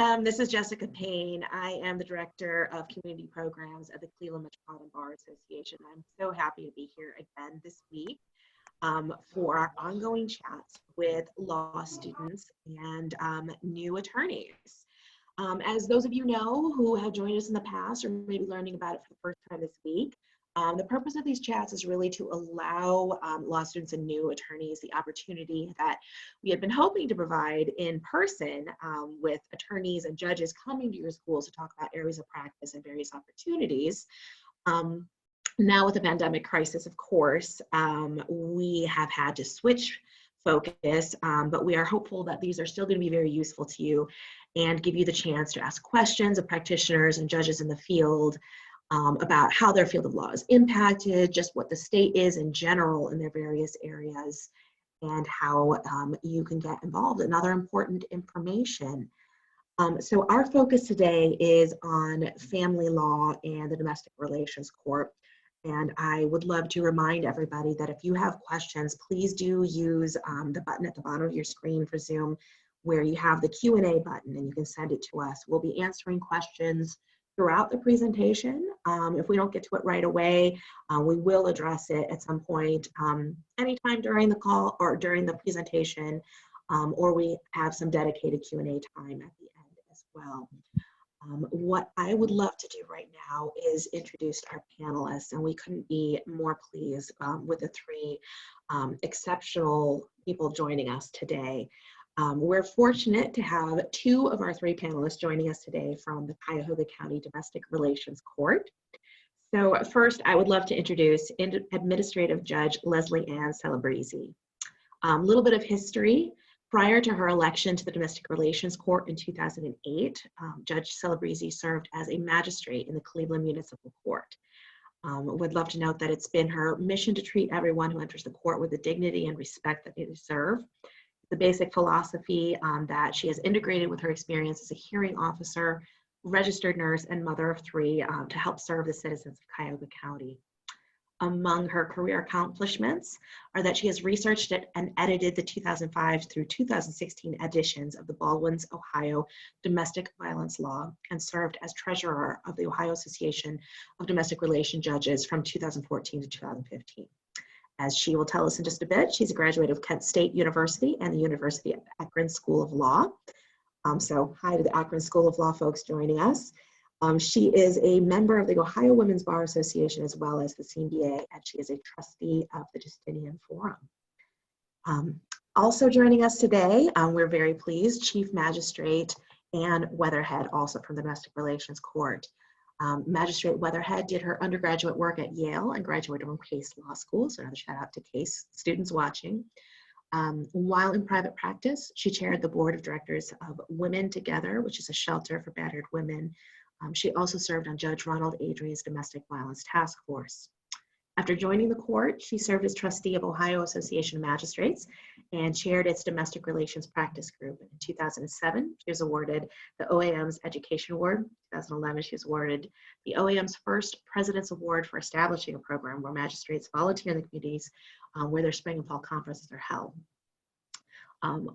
This is Jessica Payne. I am the Director of Community Programs at the Cleveland Metropolitan Bar Association. I'm so happy to be here again this week for our ongoing chats with law students and new attorneys. As those of you know who have joined us in the past or maybe learning about it for the first time this week, the purpose of these chats is really to allow law students and new attorneys the opportunity that we had been hoping to provide in person with attorneys and judges coming to your schools to talk about areas of practice and various opportunities. Now with the pandemic crisis, of course, we have had to switch focus, but we are hopeful that these are still going to be very useful to you and give you the chance to ask questions of practitioners and judges in the field about how their field of law is impacted, just what the state is in general in their various areas, and how you can get involved in other important information. So our focus today is on family law and the Domestic Relations Court. And I would love to remind everybody that if you have questions, please do use the button at the bottom of your screen for Zoom where you have the Q&A button and you can send it to us. We'll be answering questions throughout the presentation. If we don't get to it right away, we will address it at some point, anytime during the call or during the presentation, or we have some dedicated Q&A time at the end as well. What I would love to do right now is introduce our panelists, and we couldn't be more pleased with the three exceptional people joining us today. We're fortunate to have two of our three panelists joining us today from the Cuyahoga County Domestic Relations Court. So first, I would love to introduce Administrative Judge Leslie Ann Celebrezze. A little bit of history. Prior to her election to the Domestic Relations Court in 2008, Judge Celebrezze served as a magistrate in the Cleveland Municipal Court. Would love to note that it's been her mission to treat everyone who enters the court with the dignity and respect that they deserve. The basic philosophy that she has integrated with her experience as a hearing officer, registered nurse, and mother of three to help serve the citizens of Cuyahoga County. Among her career accomplishments are that she has researched and edited the 2005 through 2016 editions of the Baldwin's Ohio Domestic Violence Law and served as treasurer of the Ohio Association of Domestic Relation Judges from 2014 to 2015. As she will tell us in just a bit, she's a graduate of Kent State University and the University of Akron School of Law. So hi to the Akron School of Law folks joining us. She is a member of the Ohio Women's Bar Association as well as the CMBA, and she is a trustee of the Justinian Forum. Also joining us today, we're very pleased, Chief Magistrate Ann Weatherhead, also from the Domestic Relations Court. Magistrate Weatherhead did her undergraduate work at Yale and graduated from Case Law School, so another shout out to Case students watching. While in private practice, she chaired the board of directors of Women Together, which is a shelter for battered women. She also served on Judge Ronald Adrian's Domestic Violence Task Force. After joining the court, she served as trustee of Ohio Association of Magistrates and chaired its Domestic Relations Practice Group. In 2007, she was awarded the OAM's Education Award. In 2011, she was awarded the OAM's first President's Award for establishing a program where magistrates volunteer in the communities where their spring and fall conferences are held.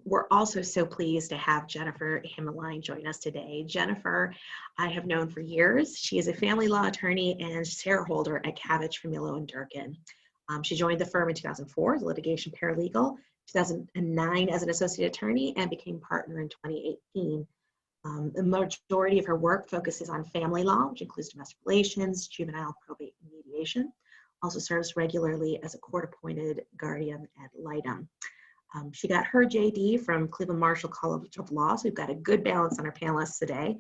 We're also so pleased to have Jennifer Himmelein join us today. Jennifer, I have known for years. She is a family law attorney and shareholder at Cavitch, Familo, and Durkin. She joined the firm in 2004 as a litigation paralegal, 2009 as an associate attorney, and became partner in 2018. The majority of her work focuses on family law, which includes domestic relations, juvenile, probate, and mediation. Also serves regularly as a court-appointed guardian ad litem. She got her JD from Cleveland Marshall College of Law, so we've got a good balance on our panelists today,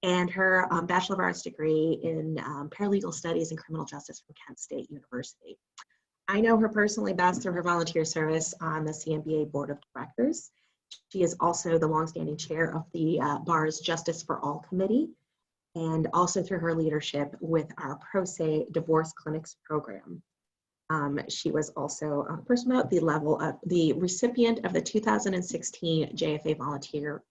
and her Bachelor of Arts degree in Paralegal Studies and Criminal Justice from Kent State University. I know her personally best through her volunteer service on the CMBA Board of Directors. She is also the longstanding chair of the Bar's Justice for All Committee, and also through her leadership with our Pro Se Divorce Clinics program. She was also, first note, the recipient of the 2016 JFA Volunteer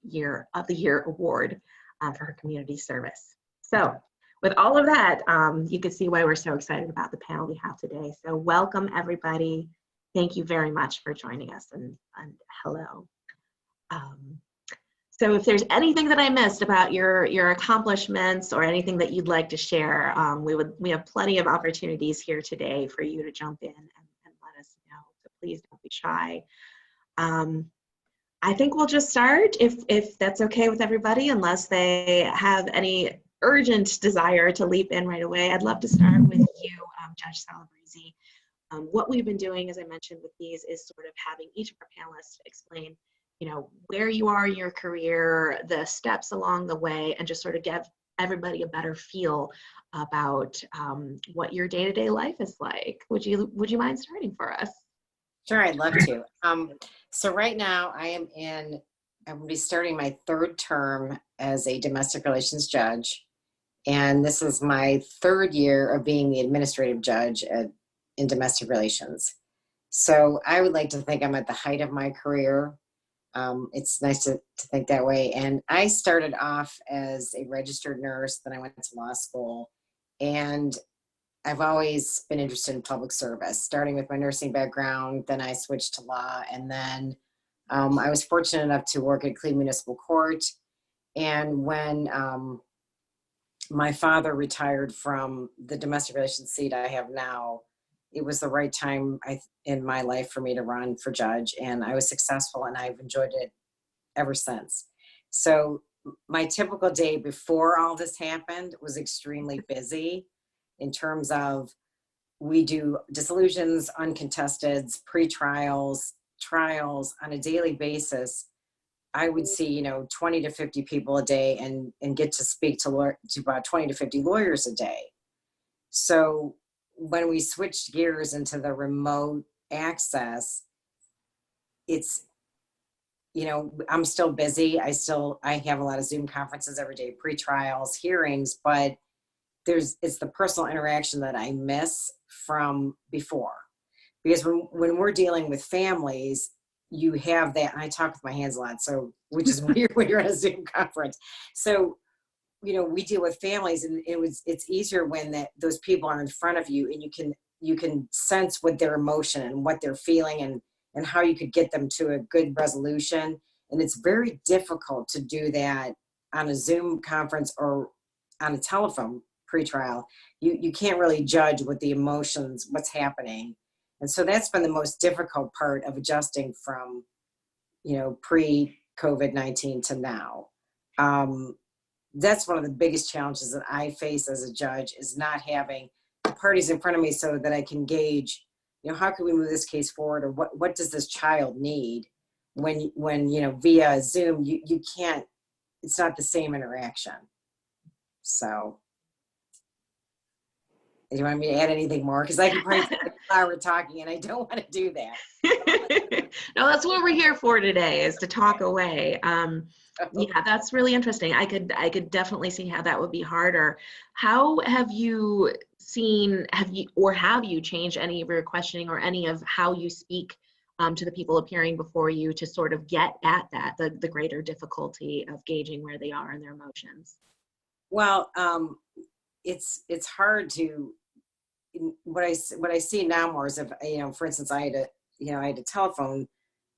of the Year Award for her community service. So with all of that, you can see why we're so excited about the panel we have today. So welcome everybody. Thank you very much for joining us, and hello. So if there's anything that I missed about your accomplishments or anything that you'd like to share, we have plenty of opportunities here today for you to jump in and let us know. So please don't be shy. I think we'll just start if that's okay with everybody, unless they have any urgent desire to leap in right away. I'd love to start with you, Judge Celebrezze. What we've been doing, as I mentioned with these, is sort of having each of our panelists explain, where you are in your career, the steps along the way, and just sort of give everybody a better feel about what your day-to-day life is like. Would you mind starting for us? Sure, I'd love to. So right now I'm going to be starting my third term as a domestic relations judge. And this is my third year of being the administrative judge in domestic relations. So I would like to think I'm at the height of my career. It's nice to think that way. And I started off as a registered nurse, then I went to law school, and I've always been interested in public service, starting with my nursing background. Then I switched to law, and then I was fortunate enough to work at Cleveland Municipal Court. And when my father retired from the domestic relations seat I have now, it was the right time in my life for me to run for judge, and I was successful, and I've enjoyed it ever since. So my typical day before all this happened was extremely busy in terms of we do dissolutions, uncontesteds, pre-trials, trials on a daily basis. I would see, 20 to 50 people a day and get to speak to about 20 to 50 lawyers a day. So when we switched gears into the remote access, it's, I'm still busy. I have a lot of Zoom conferences every day, pre-trials, hearings, but it's the personal interaction that I miss from before. Because when we're dealing with families, you have that, and I talk with my hands a lot, so which is weird when you're at a Zoom conference. So, we deal with families, and it's easier when those people are in front of you, and you can sense what their emotion and what they're feeling and how you could get them to a good resolution. And it's very difficult to do that on a Zoom conference or on a telephone pretrial. You can't really judge what the emotions, what's happening. And so that's been the most difficult part of adjusting from, pre-COVID-19 to now. That's one of the biggest challenges that I face as a judge, is not having the parties in front of me so that I can gauge, how can we move this case forward, or what does this child need when via Zoom, you can't, it's not the same interaction. So do you want me to add anything more? Because I can probably spend an hour talking, and I don't want to do that. No, that's what we're here for today, is to talk away. Yeah, that's really interesting. I could definitely see how that would be harder. How have you have you changed any of your questioning or any of how you speak to the people appearing before you to sort of get at the greater difficulty of gauging where they are in their emotions? Well, it's hard to, what I see now more is, if, for instance, I had a telephone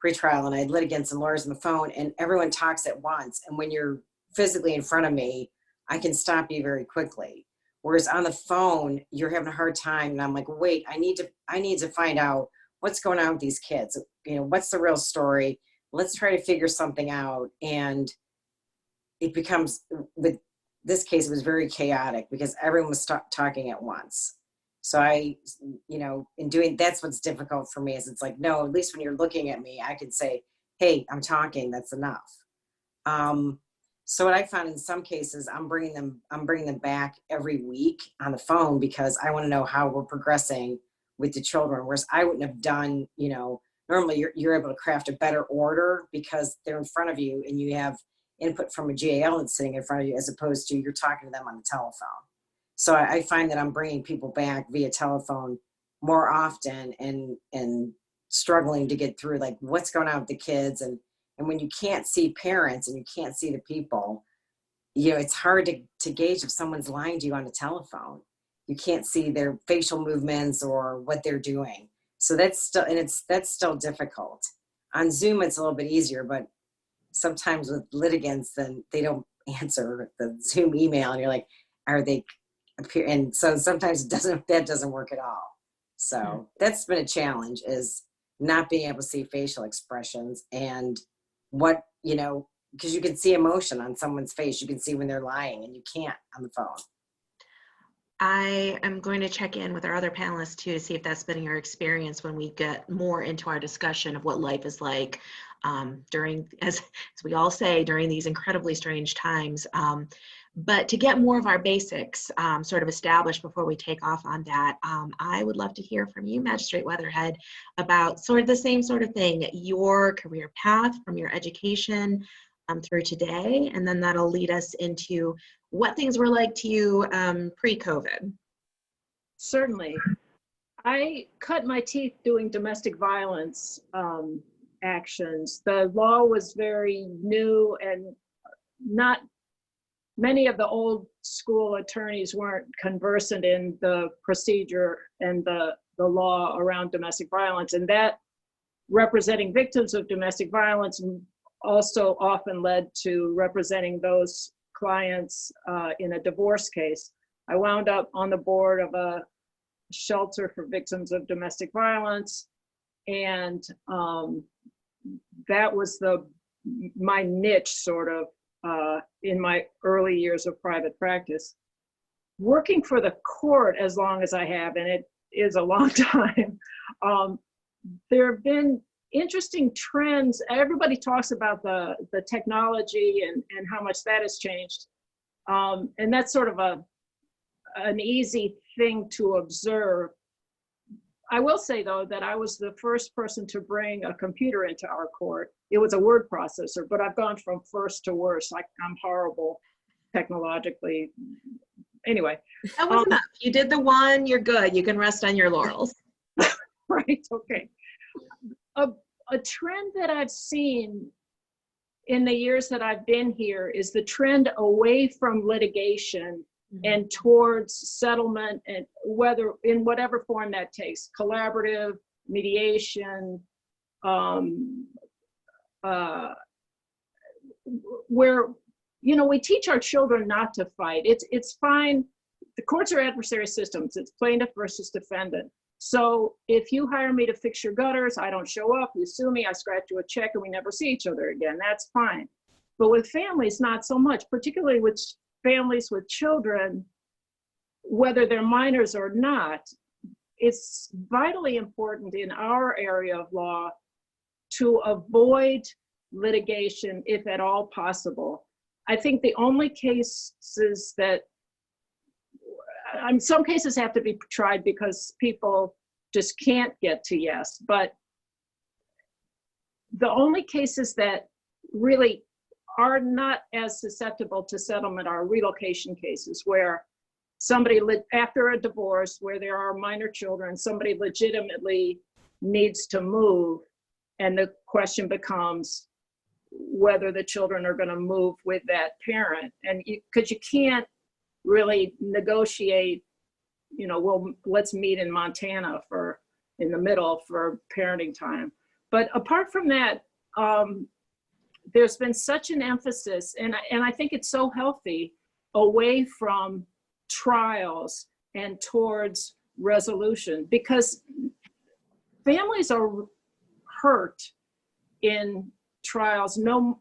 pretrial, and I had litigants and lawyers on the phone, and everyone talks at once. And when you're physically in front of me, I can stop you very quickly. Whereas on the phone, you're having a hard time, and I'm like, wait, I need to find out what's going on with these kids. What's the real story? Let's try to figure something out. And it becomes, with this case, it was very chaotic because everyone was talking at once. So in doing, that's what's difficult for me, is it's like, no, at least when you're looking at me, I can say, hey, I'm talking, that's enough. So what I found in some cases, I'm bringing them back every week on the phone, because I want to know how we're progressing with the children. Whereas I wouldn't have done, normally you're able to craft a better order because they're in front of you and you have input from a GAL that's sitting in front of you, as opposed to you're talking to them on the telephone. So I find that I'm bringing people back via telephone more often, and struggling to get through, like, what's going on with the kids. And when you can't see parents and you can't see the people, it's hard to gauge if someone's lying to you on the telephone. You can't see their facial movements or what they're doing. So that's still difficult. On Zoom, it's a little bit easier, but sometimes with litigants, then they don't answer the Zoom email, and you're like, are they appear? And so sometimes that doesn't work at all. So that's been a challenge, is not being able to see facial expressions and what, because you can see emotion on someone's face. You can see when they're lying, and you can't on the phone. I am going to check in with our other panelists too to see if that's been your experience when we get more into our discussion of what life is like during, as we all say, during these incredibly strange times. But to get more of our basics sort of established before we take off on that, I would love to hear from you, Magistrate Weatherhead, about sort of the same sort of thing, your career path from your education through today, and then that'll lead us into what things were like to you pre-COVID. Certainly. I cut my teeth doing domestic violence actions. The law was very new, and not many of the old school attorneys weren't conversant in the procedure and the law around domestic violence. And that representing victims of domestic violence also often led to representing those clients in a divorce case. I wound up on the board of a shelter for victims of domestic violence, and that was my niche sort of in my early years of private practice. Working for the court as long as I have, and it is a long time, there have been interesting trends. Everybody talks about the technology and how much that has changed. And that's sort of an easy thing to observe. I will say, though, that I was the first person to bring a computer into our court. It was a word processor, but I've gone from first to worst. I'm horrible technologically. Anyway. That was enough. You did the one, you're good. You can rest on your laurels. Right, okay. A trend that I've seen in the years that I've been here is the trend away from litigation and towards settlement, and whether in whatever form that takes, collaborative, mediation, where, we teach our children not to fight. It's fine. The courts are adversary systems. It's plaintiff versus defendant. So if you hire me to fix your gutters, I don't show up, you sue me, I scratch you a check, and we never see each other again. That's fine. But with families, not so much, particularly with families with children, whether they're minors or not. It's vitally important in our area of law to avoid litigation if at all possible. I think the only cases that some cases have to be tried because people just can't get to yes, but the only cases that really are not as susceptible to settlement are relocation cases, where somebody, after a divorce, where there are minor children, somebody legitimately needs to move, and the question becomes whether the children are going to move with that parent. And because you can't really negotiate, well, let's meet in Montana in the middle for parenting time. But apart from that, there's been such an emphasis, and I think it's so healthy, away from trials and towards resolution, because families are hurt in trials, no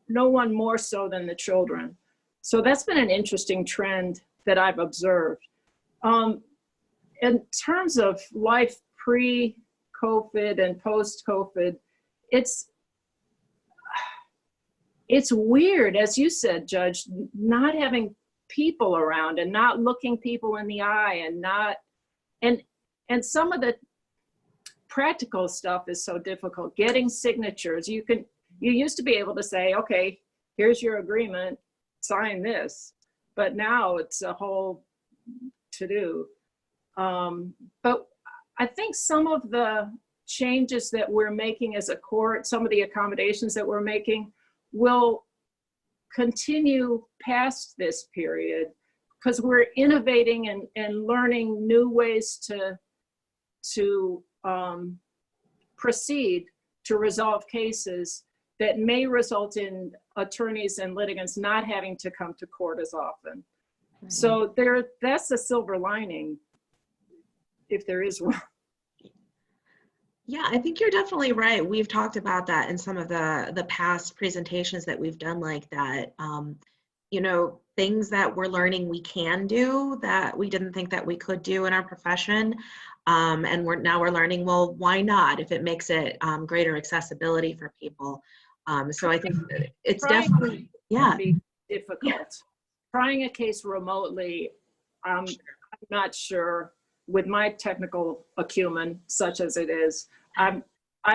one more so than the children. So that's been an interesting trend that I've observed. In terms of life pre-COVID and post-COVID, it's weird, as you said, Judge, not having people around and not looking people in the eye, and some of the practical stuff is so difficult. Getting signatures, you used to be able to say, okay, here's your agreement, sign this, but now it's a whole to-do. But I think some of the changes that we're making as a court, some of the accommodations that we're making, will continue past this period, because we're innovating and learning new ways to proceed to resolve cases that may result in attorneys and litigants not having to come to court as often. So that's a silver lining, if there is one. Yeah, I think you're definitely right. We've talked about that in some of the past presentations that we've done like that. Things that we're learning we can do that we didn't think that we could do in our profession. And we're learning, well, why not if it makes it greater accessibility for people. So I think it's definitely, yeah. Be difficult. Trying a case remotely, I'm not sure with my technical acumen, such as it is, I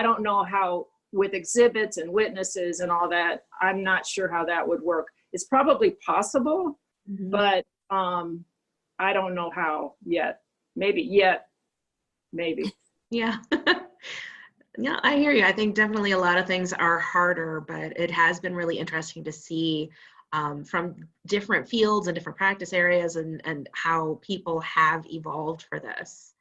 don't know how with exhibits and witnesses and all that, I'm not sure how that would work. It's probably possible, but I don't know how yet. Maybe. Yeah. Yeah, I hear you. I think definitely a lot of things are harder, but it has been really interesting to see from different fields and different practice areas and how people have evolved for this.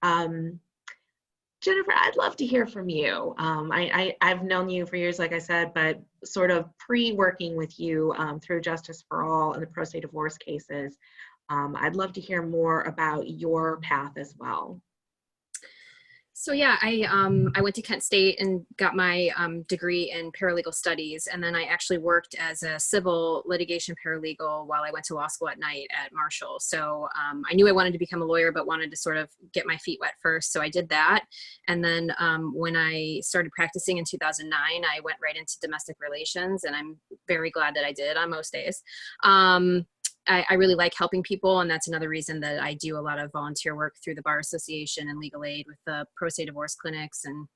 Jennifer, I'd love to hear from you. I've known you for years, like I said, but sort of pre-working with you through Justice for All and the pro se divorce cases. I'd love to hear more about your path as well. So yeah, I went to Kent State and got my degree in paralegal studies, and then I actually worked as a civil litigation paralegal while I went to law school at night at Marshall. So I knew I wanted to become a lawyer, but wanted to sort of get my feet wet first. So I did that, and then when I started practicing in 2009, I went right into domestic relations, and I'm very glad that I did on most days. I really like helping people, and that's another reason that I do a lot of volunteer work through the Bar Association and legal aid with the pro se divorce clinics and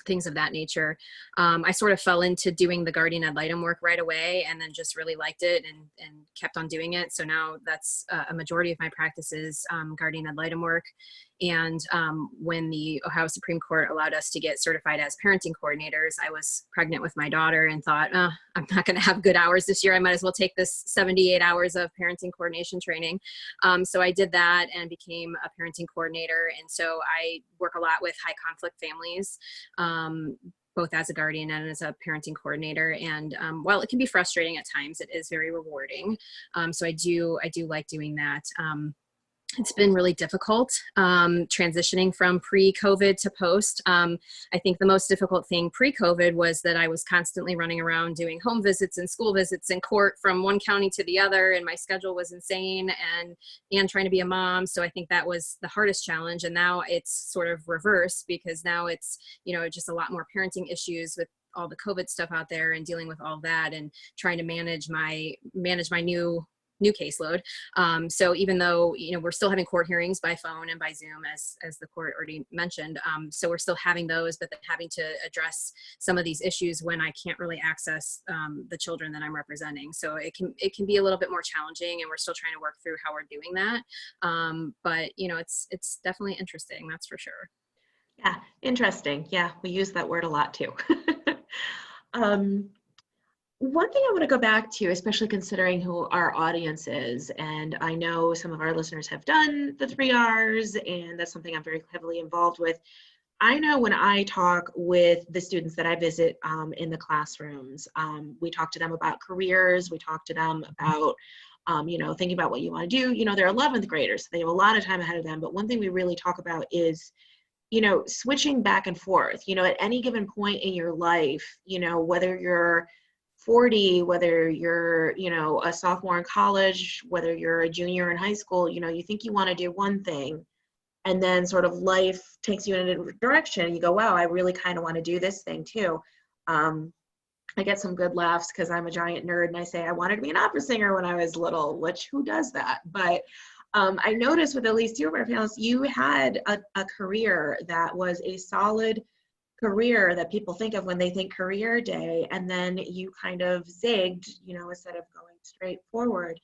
things of that nature. I sort of fell into doing the guardian ad litem work right away, and then just really liked it and kept on doing it. So now that's a majority of my practice is guardian ad litem work. And when the Ohio Supreme Court allowed us to get certified as parenting coordinators, I was pregnant with my daughter and thought, I'm not going to have good hours this year. I might as well take this 78 hours of parenting coordination training. So I did that and became a parenting coordinator. And so I work a lot with high conflict families, both as a guardian and as a parenting coordinator. And while it can be frustrating at times, it is very rewarding. So I do like doing that. It's been really difficult transitioning from pre-COVID to post. I think the most difficult thing pre-COVID was that I was constantly running around doing home visits and school visits in court from one county to the other, and my schedule was insane, and trying to be a mom. So I think that was the hardest challenge. And now it's sort of reversed, because now it's, just a lot more parenting issues with all the COVID stuff out there and dealing with all that and trying to manage my new caseload. So even though, we're still having court hearings by phone and by Zoom, as the court already mentioned. So we're still having those, but then having to address some of these issues when I can't really access the children that I'm representing. So it can be a little bit more challenging, and we're still trying to work through how we're doing that. But it's definitely interesting, that's for sure. Yeah, interesting. Yeah, we use that word a lot too. One thing I want to go back to, especially considering who our audience is, and I know some of our listeners have done the 3 Rs, and that's something I'm very heavily involved with. I know when I talk with the students that I visit in the classrooms, we talk to them about careers, we talk to them about, thinking about what you want to do. They're 11th graders, so they have a lot of time ahead of them, but one thing we really talk about is, switching back and forth, at any given point in your life, whether you're 40, whether you're, a sophomore in college, whether you're a junior in high school, you think you want to do one thing, and then sort of life takes you in a different direction, and you go, wow, I really kind of want to do this thing too. I get some good laughs because I'm a giant nerd, and I say I wanted to be an opera singer when I was little, which who does that? But I noticed with at least 2 of our panelists, you had a career that was a solid career that people think of when they think career day, and then you kind of zigged, instead of going straight forward.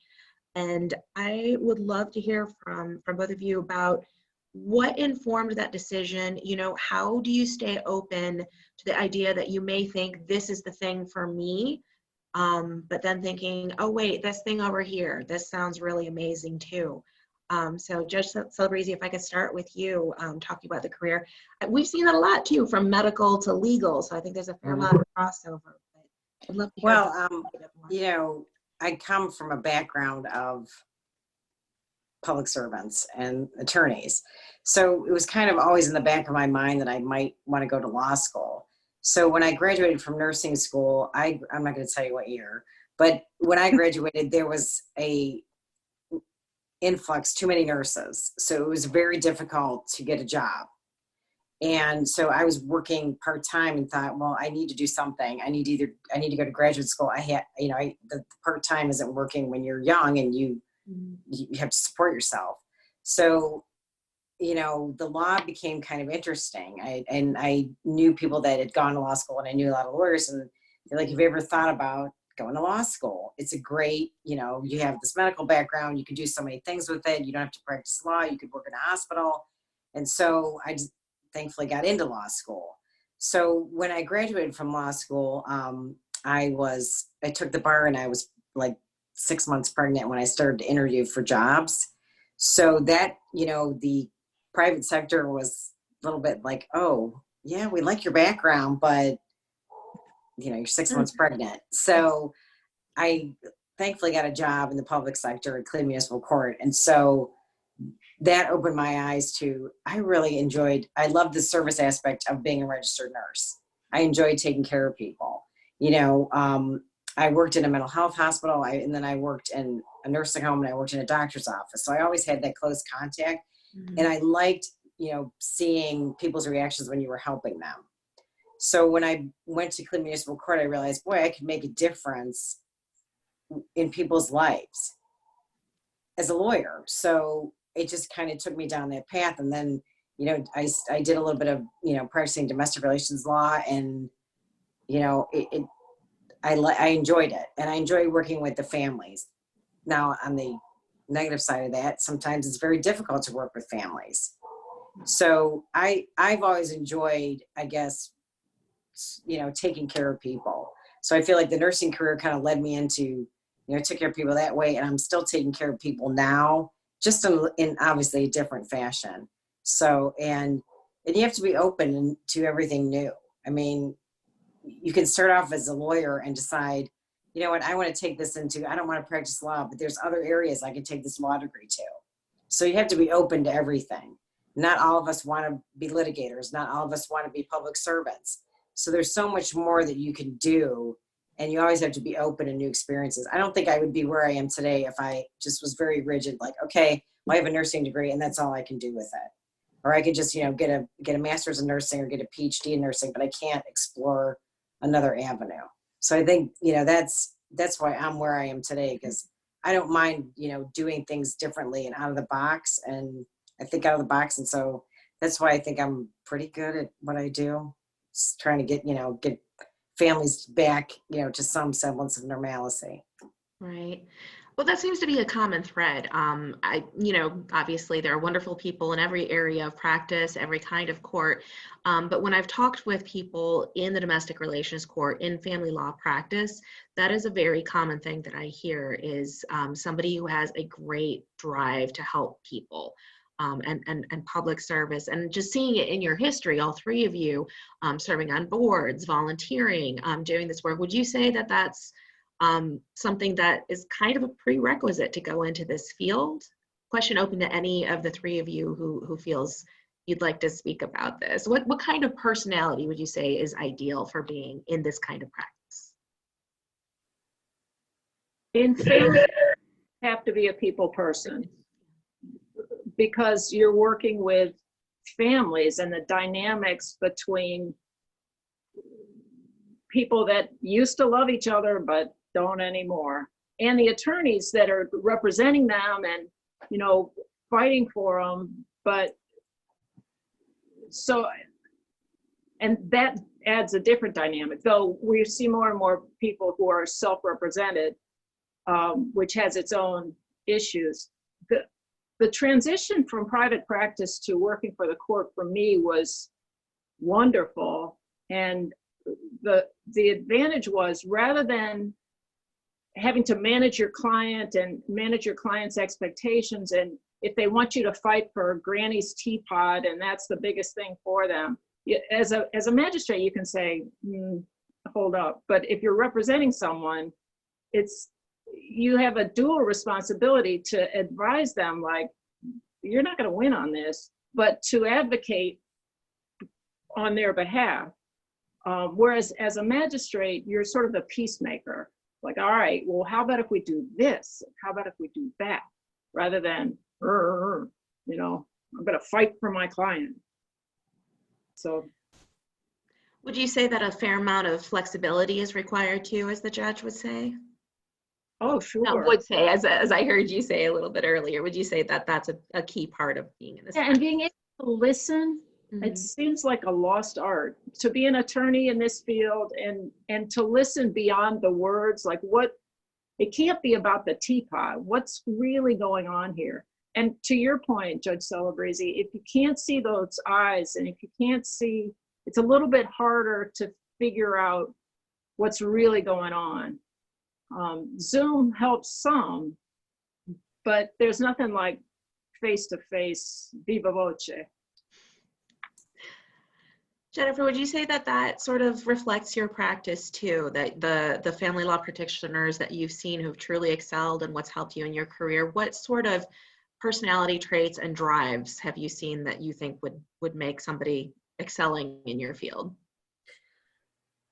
And I would love to hear from both of you about what informed that decision. How do you stay open to the idea that you may think this is the thing for me, but then thinking, oh wait, this thing over here, this sounds really amazing too. So Judge Celebrezze, if I could start with you, talking about the career. We've seen that a lot too, from medical to legal. So I think there's a fair amount of crossover. I'd love to hear Well, about that a bit more. you know, I come from a background of public servants and attorneys. So it was kind of always in the back of my mind that I might want to go to law school. So when I graduated from nursing school, I'm not going to tell you what year, but when I graduated, there was a influx, too many nurses. So it was very difficult to get a job. And so I was working part-time and thought, well, I need to do something. I need to go to graduate school. The part-time isn't working when you're young and you have to support yourself. So, the law became kind of interesting. I knew people that had gone to law school, and I knew a lot of lawyers, and they're like, have you ever thought about going to law school? It's a great, you have this medical background, you can do so many things with it. You don't have to practice law. You could work in a hospital. And so I just thankfully got into law school. So when I graduated from law school, I took the bar, and I was like 6 months pregnant when I started to interview for jobs. So that, the private sector was a little bit like, oh yeah, we like your background, but you're 6 months pregnant. So I thankfully got a job in the public sector at Cleveland Municipal Court. And so that opened my eyes to, I love the service aspect of being a registered nurse. I enjoyed taking care of people. I worked in a mental health hospital, and then I worked in a nursing home, and I worked in a doctor's office. So I always had that close contact. Mm-hmm. And I liked, seeing people's reactions when you were helping them. So when I went to Cleveland Municipal Court, I realized, boy, I could make a difference in people's lives as a lawyer. So it just kind of took me down that path. And then, I did a little bit of, practicing domestic relations law, and, I enjoyed it, and I enjoy working with the families. Now, on the negative side of that, sometimes it's very difficult to work with families. So I've always enjoyed, I guess, taking care of people. So I feel like the nursing career kind of led me into, took care of people that way, and I'm still taking care of people now, just in obviously a different fashion. So, and you have to be open to everything new. I mean, you can start off as a lawyer and decide, you know what, I want to take this into, I don't want to practice law, but there's other areas I can take this law degree to. So you have to be open to everything. Not all of us want to be litigators. Not all of us want to be public servants. So there's so much more that you can do, and you always have to be open to new experiences. I don't think I would be where I am today if I just was very rigid, like, okay, well, I have a nursing degree and that's all I can do with it. Or I could just, get a master's in nursing or get a PhD in nursing, but I can't explore another avenue. So I think, that's why I'm where I am today, because I don't mind, doing things differently and out of the box, and I think out of the box. And so that's why I think I'm pretty good at what I do. Just trying to get families back, to some semblance of normalcy. Right. Well, that seems to be a common thread. Obviously there are wonderful people in every area of practice, every kind of court. But when I've talked with people in the domestic relations court, in family law practice, that is a very common thing that I hear is somebody who has a great drive to help people. And public service, and just seeing it in your history, all three of you serving on boards, volunteering, doing this work. Would you say that that's something that is kind of a prerequisite to go into this field? Question open to any of the three of you who feels you'd like to speak about this. What kind of personality would you say is ideal for being in this kind of practice? In family, you have to be a people person, because you're working with families and the dynamics between people that used to love each other but don't anymore, and the attorneys that are representing them and fighting for them. But so, and that adds a different dynamic, though we see more and more people who are self-represented, which has its own issues. The transition from private practice to working for the court for me was wonderful. And the advantage was, rather than having to manage your client and manage your client's expectations, and if they want you to fight for granny's teapot and that's the biggest thing for them, as a magistrate, you can say, hold up. But if you're representing someone, you have a dual responsibility to advise them, like, you're not going to win on this, but to advocate on their behalf. Whereas as a magistrate, you're sort of the peacemaker. Like, all right, well, how about if we do this? How about if we do that? Rather than, I'm going to fight for my client. So. Would you say that a fair amount of flexibility is required too, as the judge would say? Oh, sure. Not would say, as I heard you say a little bit earlier, would you say that that's a key part of being in this? Yeah, and being able to listen, Mm-hmm. it seems like a lost art to be an attorney in this field and to listen beyond the words, like it can't be about the teapot. What's really going on here? And to your point, Judge Celebrezze, if you can't see those eyes, and if you can't see, it's a little bit harder to figure out what's really going on. Zoom helps some, but there's nothing like face-to-face, viva voce. Jennifer, would you say that sort of reflects your practice too, that the family law practitioners that you've seen who've truly excelled and what's helped you in your career, what sort of personality traits and drives have you seen that you think would make somebody excelling in your field?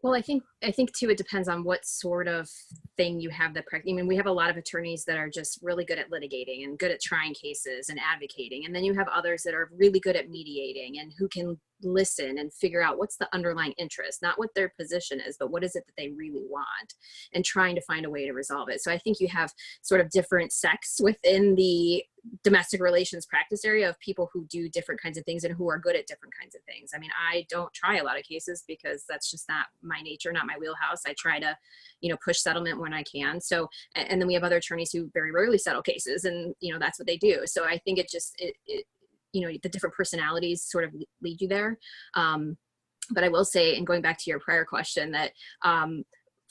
Well, I think too, it depends on what sort of thing you have that practice. I mean, we have a lot of attorneys that are just really good at litigating and good at trying cases and advocating. And then you have others that are really good at mediating and who can listen and figure out what's the underlying interest, not what their position is, but what is it that they really want, and trying to find a way to resolve it. So I think you have sort of different sects within the domestic relations practice area of people who do different kinds of things and who are good at different kinds of things. I mean, I don't try a lot of cases because that's just not my nature, not my wheelhouse. I try to, push settlement when I can. So, and then we have other attorneys who very rarely settle cases, and, that's what they do. So I think the different personalities sort of lead you there. But I will say, and going back to your prior question, that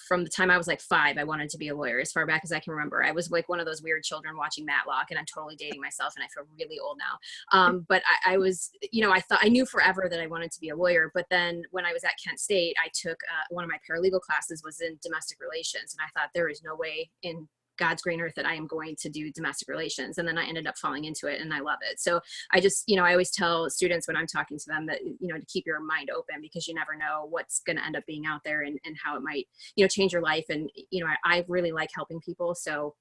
from the time I was like 5, I wanted to be a lawyer. As far back as I can remember, I was like one of those weird children watching Matlock, and I'm totally dating myself, and I feel really old now. But I was, I knew forever that I wanted to be a lawyer. But then when I was at Kent State, I took one of my paralegal classes was in domestic relations, and I thought there is no way in God's green earth that I am going to do domestic relations. And then I ended up falling into it, and I love it. So I just, I always tell students when I'm talking to them that, to keep your mind open, because you never know what's going to end up being out there and how it might, change your life. And, I really like helping people. So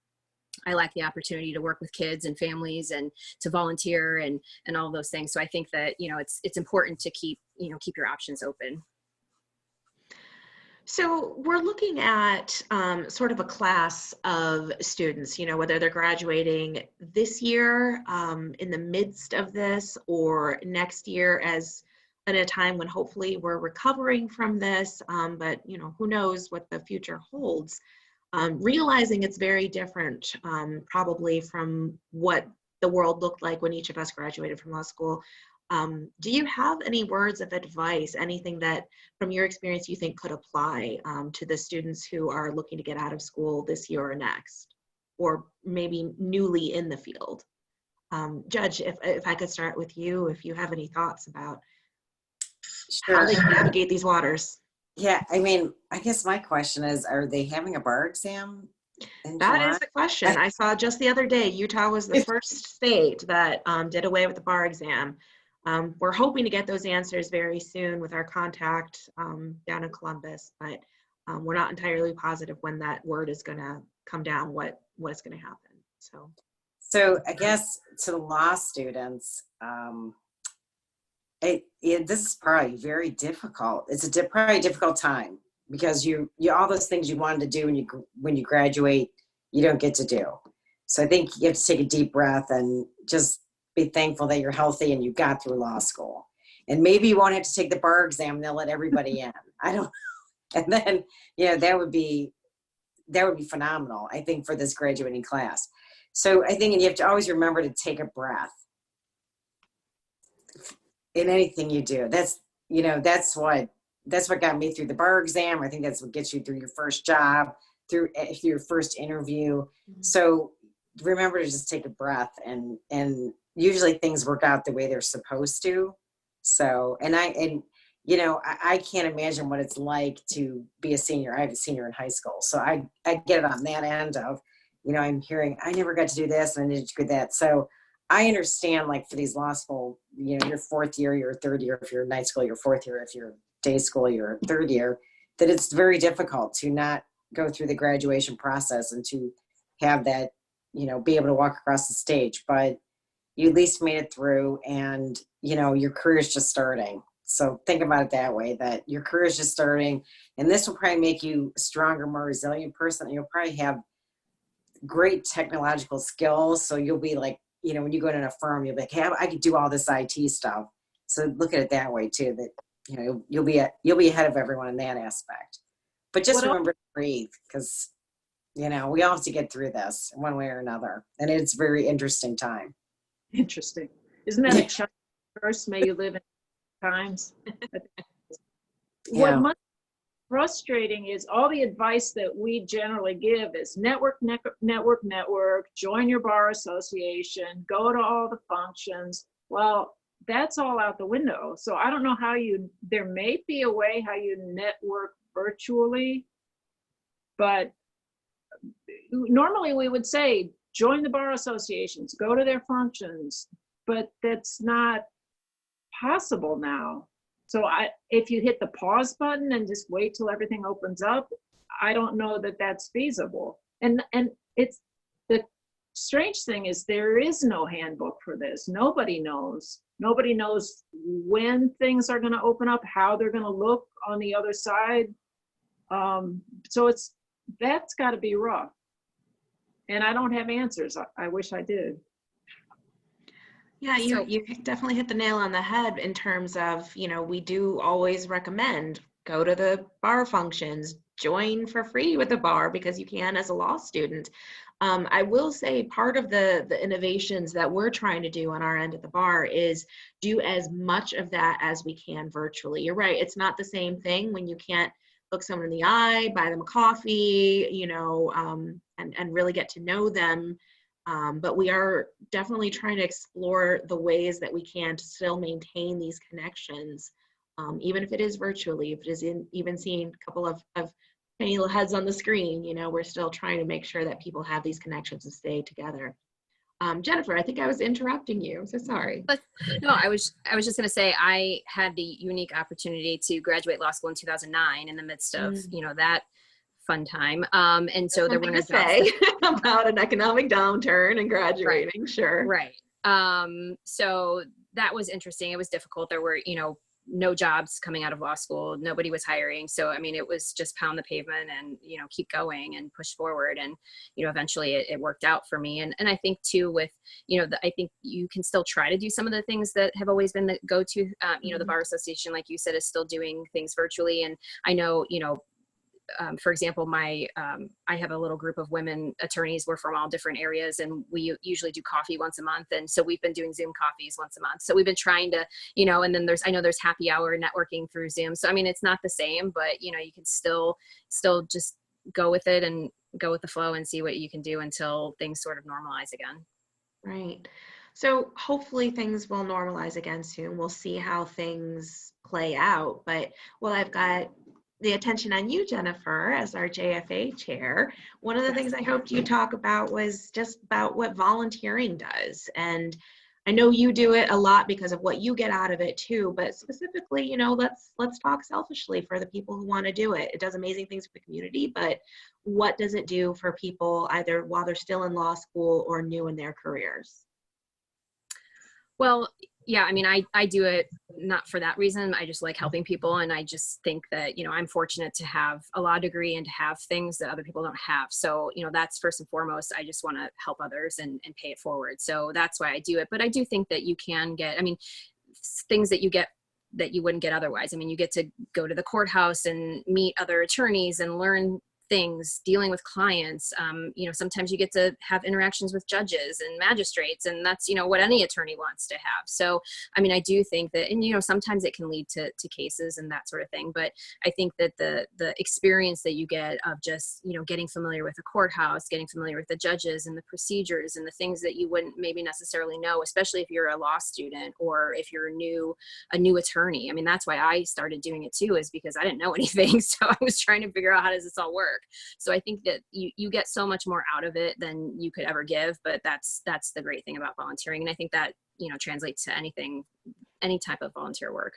I like the opportunity to work with kids and families and to volunteer and all those things. So I think that, it's important to keep your options open. So we're looking at sort of a class of students, whether they're graduating this year in the midst of this, or next year as at a time when hopefully we're recovering from this, but who knows what the future holds. Realizing it's very different probably from what the world looked like when each of us graduated from law school. Do you have any words of advice, anything that from your experience you think could apply to the students who are looking to get out of school this year or next, or maybe newly in the field? Judge, if I could start with you, if you have any thoughts about how they can navigate these waters. Yeah, I mean, I guess my question is, are they having a bar exam in July? That is the question. I saw just the other day, Utah was the first state that did away with the bar exam. We're hoping to get those answers very soon with our contact down in Columbus, but we're not entirely positive when that word is going to come down, what's going to happen. So I guess to the law students, this is probably very difficult. It's probably a difficult time because you all those things you wanted to do when you graduate, you don't get to do. So I think you have to take a deep breath and just be thankful that you're healthy and you got through law school. And maybe you won't have to take the bar exam and they'll let everybody in. I don't know. And then, that would be phenomenal, I think, for this graduating class. So I think you have to always remember to take a breath in anything you do. That's what got me through the bar exam. I think that's what gets you through your first job, through your first interview. Mm-hmm. So remember to just take a breath, and usually things work out the way they're supposed to. So, and you know, I can't imagine what it's like to be a senior. I have a senior in high school. So I get it on that end of, you know, I'm hearing, I never got to do this and I need to do that. So I understand, like, for these law school, you know, your fourth year, your third year, if you're night school, your fourth year, if you're day school, your third year, that it's very difficult to not go through the graduation process and to have that, you know, be able to walk across the stage. But you at least made it through, and, you know, your career is just starting. So think about it that way, that your career is just starting, and this will probably make you a stronger, more resilient person. You'll probably have great technological skills. So you'll be like, you know, when you go in a firm, you'll be like, hey, I could do all this IT stuff. So look at it that way too, that, you know, you'll be ahead of everyone in that aspect. But just What else? remember to breathe, because, you know, we all have to get through this one way or another. And it's a very interesting time. Interesting. Isn't that a child curse? May you live in times. Yeah. What must be frustrating is all the advice that we generally give is network, join your bar association, go to all the functions. Well, that's all out the window. So I don't know how there may be a way how you network virtually, but normally we would say, join the bar associations, go to their functions, but that's not possible now. So if you hit the pause button and just wait till everything opens up, I don't know that that's feasible. And it's, the strange thing is there is no handbook for this. Nobody knows. Nobody knows when things are going to open up, how they're going to look on the other side. So that's got to be rough. And I don't have answers. I wish I did. Yeah, you definitely hit the nail on the head in terms of, you know, we do always recommend go to the bar functions, join for free with the bar because you can as a law student. I will say part of the innovations that we're trying to do on our end at the bar is do as much of that as we can virtually. You're right, it's not the same thing when you can't look someone in the eye, buy them a coffee, you know, and really get to know them. But we are definitely trying to explore the ways that we can to still maintain these connections, even if it is virtually, if it is even seeing a couple of tiny little heads on the screen, you know, we're still trying to make sure that people have these connections and stay together. Jennifer, I think I was interrupting you, so sorry. But no, I was just going to say I had the unique opportunity to graduate law school in 2009 in the midst of, you know, that fun time. And so there were no jobs say about an economic downturn and graduating, right. Sure. Right. So that was interesting. It was difficult. There were, you know, no jobs coming out of law school. Nobody was hiring. So, I mean, it was just pound the pavement and, you know, keep going and push forward. And, you know, eventually it worked out for me. And I think too, with, you know, I think you can still try to do some of the things that have always been the go-to, you know, the Bar Association, like you said, is still doing things virtually. And I know, you know, for example, I have a little group of women attorneys. We're from all different areas, and we usually do coffee once a month. And so we've been doing Zoom coffees once a month. So we've been trying to, you know, and then I know there's happy hour networking through Zoom. So, I mean, it's not the same, but, you know, you can still just go with it and go with the flow and see what you can do until things sort of normalize again. Right. So hopefully things will normalize again soon. We'll see how things play out. But, well, I've got the attention on you, Jennifer, as our JFA chair. One of the things I hoped you talk about was just about what volunteering does. And I know you do it a lot because of what you get out of it too, but specifically, you know, let's talk selfishly for the people who want to do it. It does amazing things for the community, but what does it do for people either while they're still in law school or new in their careers? Well, yeah, I mean, I do it not for that reason. I just like helping people. And I just think that, you know, I'm fortunate to have a law degree and to have things that other people don't have. So, you know, that's first and foremost. I just want to help others and pay it forward. So that's why I do it. But I do think that you can get, I mean, things that you get that you wouldn't get otherwise. I mean, you get to go to the courthouse and meet other attorneys and learn things, dealing with clients. You know, sometimes you get to have interactions with judges and magistrates, and that's, you know, what any attorney wants to have. So, I mean, I do think that, and, you know, sometimes it can lead to cases and that sort of thing. But I think that the experience that you get of just, you know, getting familiar with the courthouse, getting familiar with the judges and the procedures and the things that you wouldn't maybe necessarily know, especially if you're a law student or if you're a new attorney. I mean, that's why I started doing it too, is because I didn't know anything. So I was trying to figure out, how does this all work? So I think that you get so much more out of it than you could ever give, but that's the great thing about volunteering. And I think that, you know, translates to anything, any type of volunteer work.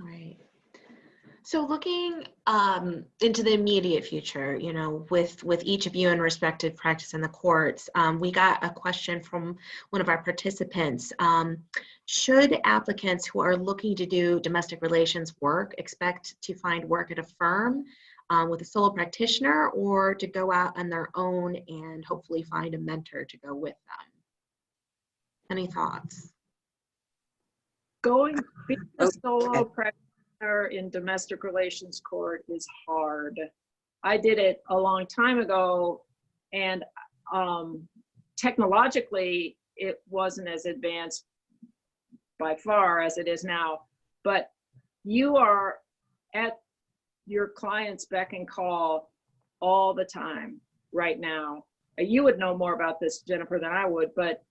Right. So looking into the immediate future, you know, with each of you in respective practice in the courts, we got a question from one of our participants. Should applicants who are looking to do domestic relations work expect to find work at a firm with a solo practitioner, or to go out on their own and hopefully find a mentor to go with them? Any thoughts? Being a solo practitioner in domestic relations court is hard. I did it a long time ago, and technologically it wasn't as advanced by far as it is now, but you are at your client's beck and call all the time right now. You would know more about this, Jennifer, than I would, but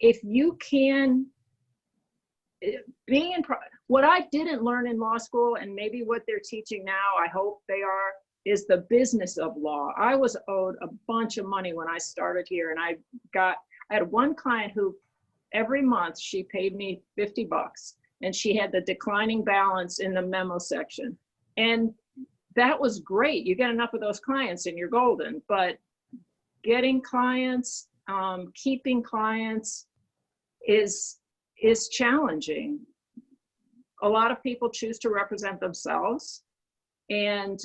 if you can, what I didn't learn in law school, and maybe what they're teaching now, I hope they are, is the business of law. I was owed a bunch of money when I started here, and I had one client who every month she paid me $50, and she had the declining balance in the memo section. And that was great. You get enough of those clients and you're golden, but getting clients, keeping clients is challenging. A lot of people choose to represent themselves, and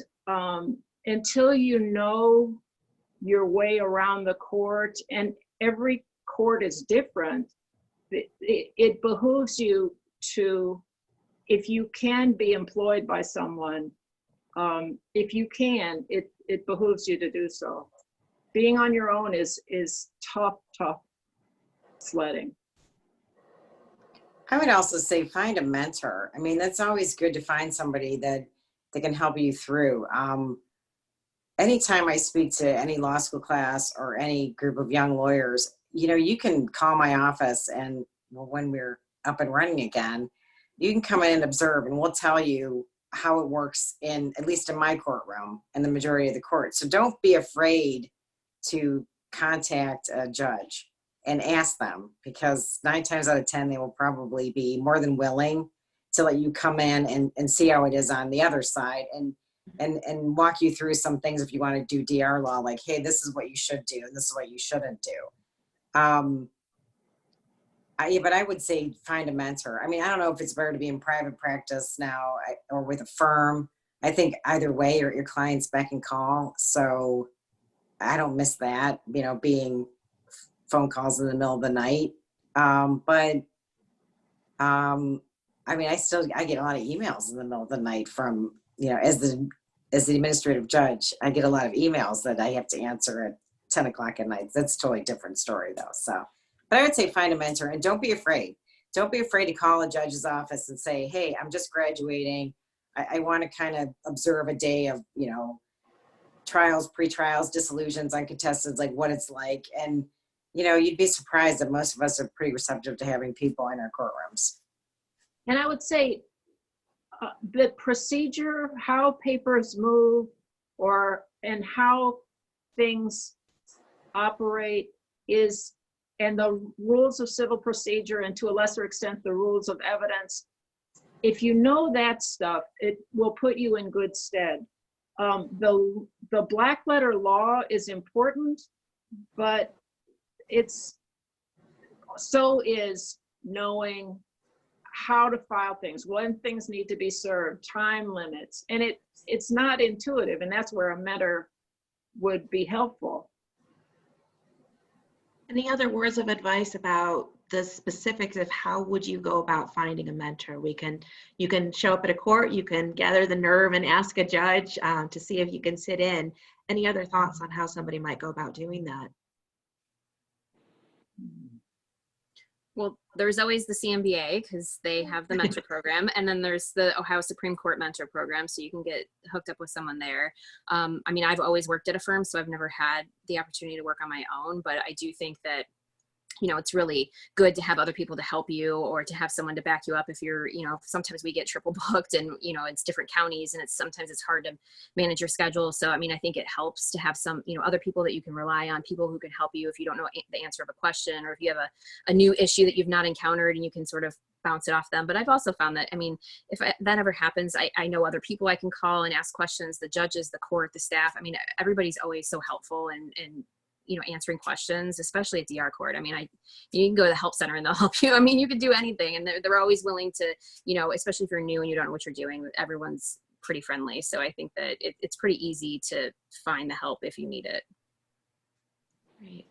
until you know your way around the court, and every court is different, it behooves you to, if you can be employed by someone, if you can, it behooves you to do so. Being on your own is tough sledding. I would also say find a mentor. I mean, that's always good to find somebody that can help you through. Anytime I speak to any law school class or any group of young lawyers, you know, you can call my office, and when we're up and running again, you can come in and observe, and we'll tell you how it works at least in my courtroom and the majority of the court. So don't be afraid to contact a judge and ask them, because 9 times out of 10, they will probably be more than willing to let you come in and see how it is on the other side, and walk you through some things if you want to do DR law, like, hey, this is what you should do and this is what you shouldn't do. But I would say find a mentor. I mean, I don't know if it's better to be in private practice now or with a firm. I think either way, your client's beck and call. So I don't miss that, you know, being phone calls in the middle of the night. I mean, I get a lot of emails in the middle of the night from, you know, as the administrative judge, I get a lot of emails that I have to answer at 10 o'clock at night. That's a totally different story though. So, but I would say find a mentor, and don't be afraid. Don't be afraid to call a judge's office and say, hey, I'm just graduating. I want to kind of observe a day of, you know, trials, pre-trials, dissolutions, uncontested, like what it's like. And, you know, you'd be surprised that most of us are pretty receptive to having people in our courtrooms. And I would say the procedure, how papers move, and how things operate and the rules of civil procedure, and to a lesser extent, the rules of evidence. If you know that stuff, it will put you in good stead. The black letter law is important, but so is knowing how to file things, when things need to be served, time limits, and it's not intuitive, and that's where a mentor would be helpful. Any other words of advice about the specifics of how would you go about finding a mentor. You can show up at a court, you can gather the nerve and ask a judge to see if you can sit in. Any other thoughts on how somebody might go about doing that? Well, there's always the CMBA because they have the mentor program, and then there's the Ohio Supreme Court mentor program, so you can get hooked up with someone there. I mean, I've always worked at a firm, so I've never had the opportunity to work on my own, but I do think that, you know, it's really good to have other people to help you, or to have someone to back you up if you're, you know, sometimes we get triple booked and, you know, it's different counties and sometimes it's hard to manage your schedule. So, I mean, I think it helps to have some, you know, other people that you can rely on, people who can help you if you don't know the answer of a question, or if you have a new issue that you've not encountered and you can sort of bounce it off them. But I've also found that, I mean, if that ever happens, I know other people I can call and ask questions, the judges, the court, the staff. I mean, everybody's always so helpful and you know, answering questions, especially at DR court. I mean, you can go to the help center and they'll help you. I mean, you could do anything, and they're always willing to, you know, especially if you're new and you don't know what you're doing, everyone's pretty friendly. So I think that it's pretty easy to find the help if you need it. Great.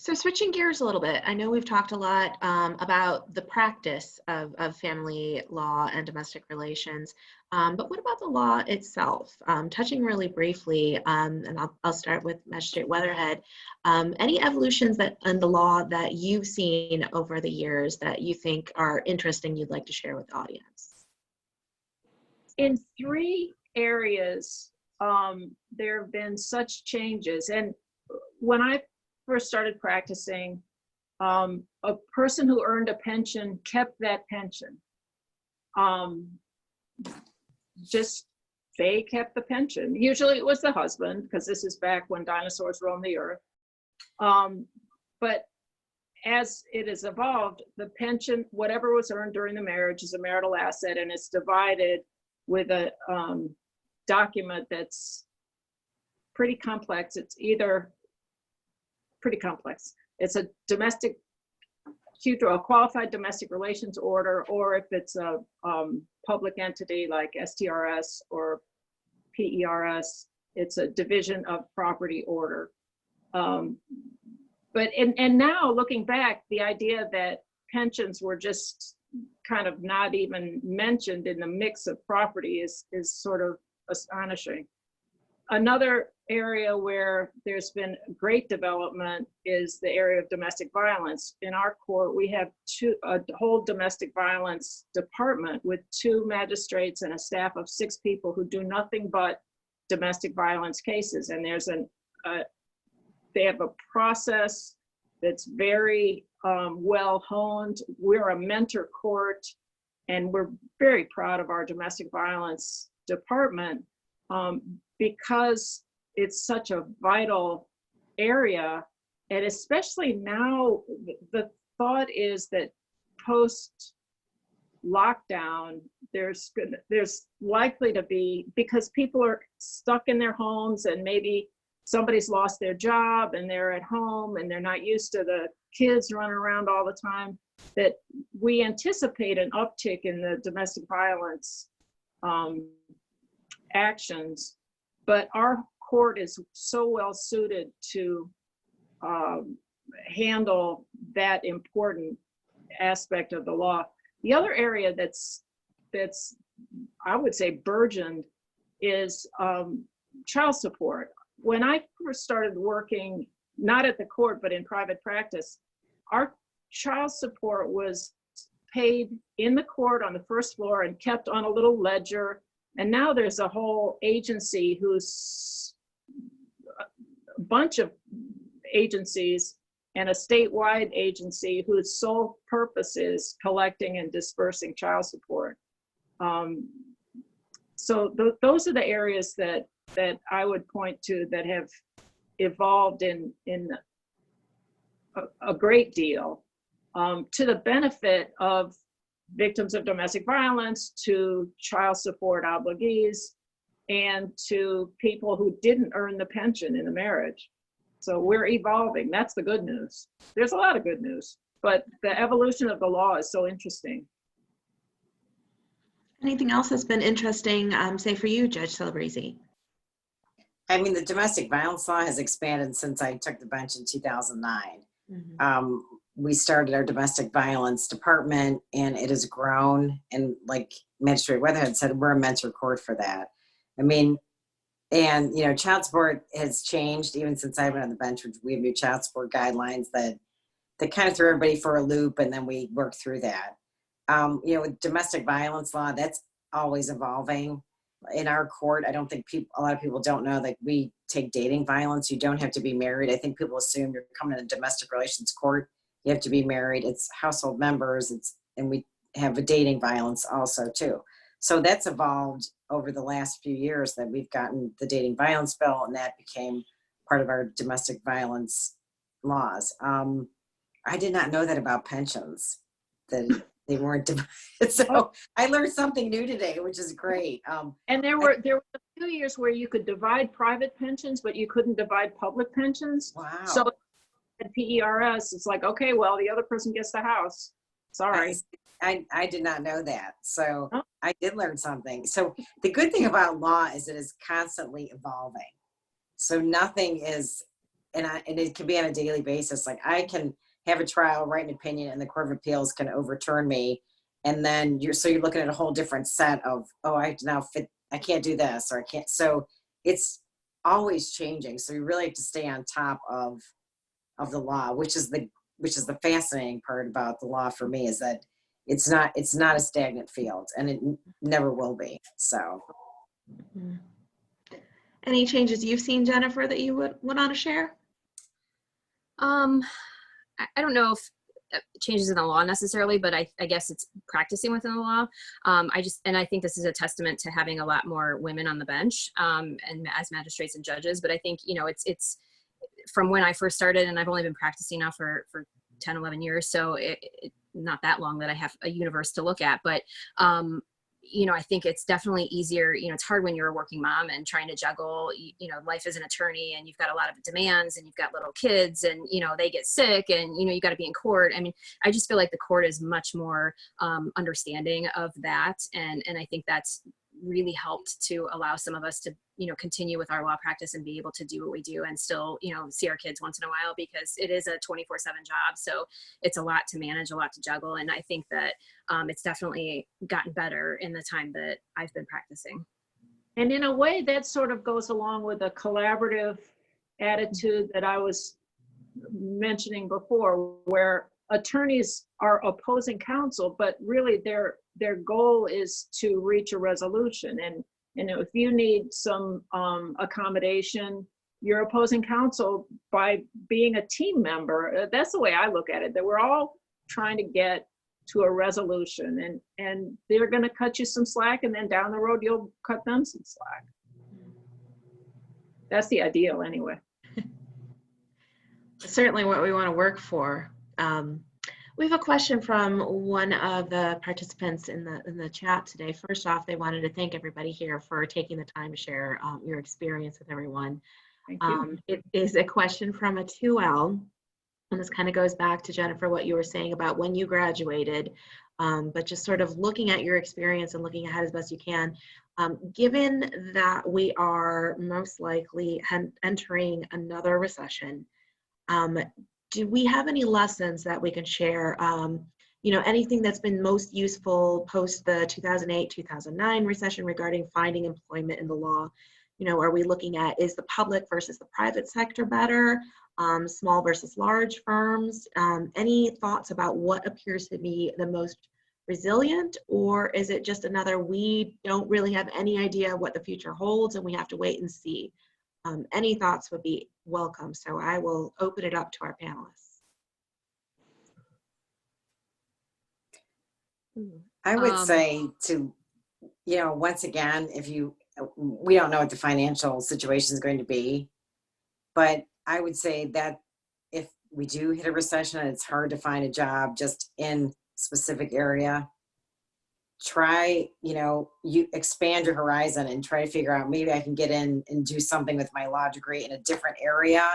So switching gears a little bit, I know we've talked a lot about the practice of family law and domestic relations, but what about the law itself? Touching really briefly, and I'll start with Magistrate Weatherhead. Any evolutions in the law that you've seen over the years that you think are interesting you'd like to share with the audience? In 3 areas, there have been such changes. And when I first started practicing, a person who earned a pension kept that pension. Just they kept the pension. Usually it was the husband, because this is back when dinosaurs roamed the earth. But as it has evolved, the pension, whatever was earned during the marriage, is a marital asset, and it's divided with a document that's pretty complex. It's either pretty complex. It's a domestic, a qualified domestic relations order, or if it's a public entity like STRS or PERS, it's a division of property order. But now looking back, the idea that pensions were just kind of not even mentioned in the mix of property is sort of astonishing. Another area where there's been great development is the area of domestic violence. In our court, we have a whole domestic violence department with 2 magistrates and a staff of 6 people who do nothing but domestic violence cases. And there's they have a process that's very well honed. We're a mentor court, and we're very proud of our domestic violence department because it's such a vital area. And especially now, the thought is that post lockdown, there's likely to be, because people are stuck in their homes and maybe somebody's lost their job and they're at home and they're not used to the kids running around all the time, that we anticipate an uptick in the domestic violence actions. But our court is so well suited to handle that important aspect of the law. The other area that's I would say burgeoned is child support. When I first started working, not at the court, but in private practice, our child support was paid in the court on the first floor and kept on a little ledger. And now there's a whole agency who's a bunch of agencies and a statewide agency whose sole purpose is collecting and dispersing child support. So those are the areas that I would point to that have evolved in a great deal to the benefit of victims of domestic violence, to child support obligees, and to people who didn't earn the pension in the marriage. So we're evolving. That's the good news. There's a lot of good news, but the evolution of the law is so interesting. Anything else that's been interesting, say for you, Judge Celebrezze? I mean, the domestic violence law has expanded since I took the bench in 2009. Mm-hmm. we started our domestic violence department, and it has grown. And like Magistrate Weatherhead said, we're a mentor court for that. I mean, and child support has changed even since I've been on the bench. We have new child support guidelines that kind of throw everybody for a loop, and then we work through that. With domestic violence law, that's always evolving. In our court, I don't think a lot of people don't know that we take dating violence. You don't have to be married. I think people assume you're coming to domestic relations court, you have to be married. It's household members. And we have a dating violence also too. So that's evolved over the last few years, that we've gotten the dating violence bill, and that became part of our domestic violence laws. I did not know that about pensions, that they weren't divided. So I learned something new today, which is great. And there were a few years where you could divide private pensions, but you couldn't divide public pensions. Wow. So at PERS, it's like, okay, well, the other person gets the house. Sorry. I did not know that. So I did learn something. So the good thing about law is it is constantly evolving. So nothing is, and it can be on a daily basis. Like I can have a trial, write an opinion, and the Court of Appeals can overturn me. And then you're looking at a whole different set of, I can't do this, or I can't. So it's always changing. So you really have to stay on top of the law, which is the fascinating part about the law for me, is that it's not a stagnant field, and it never will be. So any changes you've seen, Jennifer, that you would want to share? I don't know if changes in the law necessarily, but I guess it's practicing within the law. I think this is a testament to having a lot more women on the bench, and as magistrates and judges. But I think, it's from when I first started, and I've only been practicing now for 10, 11 years. So it not that long that I have a universe to look at, but I think it's definitely easier. It's hard when you're a working mom and trying to juggle, life as an attorney, and you've got a lot of demands, and you've got little kids, and, they get sick, and, you got to be in court. I mean, I just feel like the court is much more understanding of that. And I think that's really helped to allow some of us to, continue with our law practice and be able to do what we do and still, see our kids once in a while, because it is a 24/7 job. So it's a lot to manage, a lot to juggle. And I think that it's definitely gotten better in the time that I've been practicing. And in a way that sort of goes along with a collaborative attitude that I was mentioning before, where attorneys are opposing counsel, but really their goal is to reach a resolution. And if you need some accommodation, you're opposing counsel by being a team member. That's the way I look at it, that we're all trying to get to a resolution, and they're going to cut you some slack, and then down the road you'll cut them some slack. That's the ideal anyway. Certainly what we want to work for. We have a question from one of the participants in the chat today. First off, they wanted to thank everybody here for taking the time to share your experience with everyone. Thank you. It is a question from a 2L, and this kind of goes back to Jennifer, what you were saying about when you graduated, but just sort of looking at your experience and looking ahead as best you can. Given that we are most likely entering another recession, do we have any lessons that we can share? Anything that's been most useful post the 2008-2009 recession regarding finding employment in the law? Are we looking at, is the public versus the private sector better? Small versus large firms? Any thoughts about what appears to be the most resilient, or is it just another, we don't really have any idea what the future holds and we have to wait and see? Any thoughts would be welcome. So I will open it up to our panelists. I would say to, once again, we don't know what the financial situation is going to be, but I would say that if we do hit a recession and it's hard to find a job just in specific area, try, you expand your horizon and try to figure out, maybe I can get in and do something with my law degree in a different area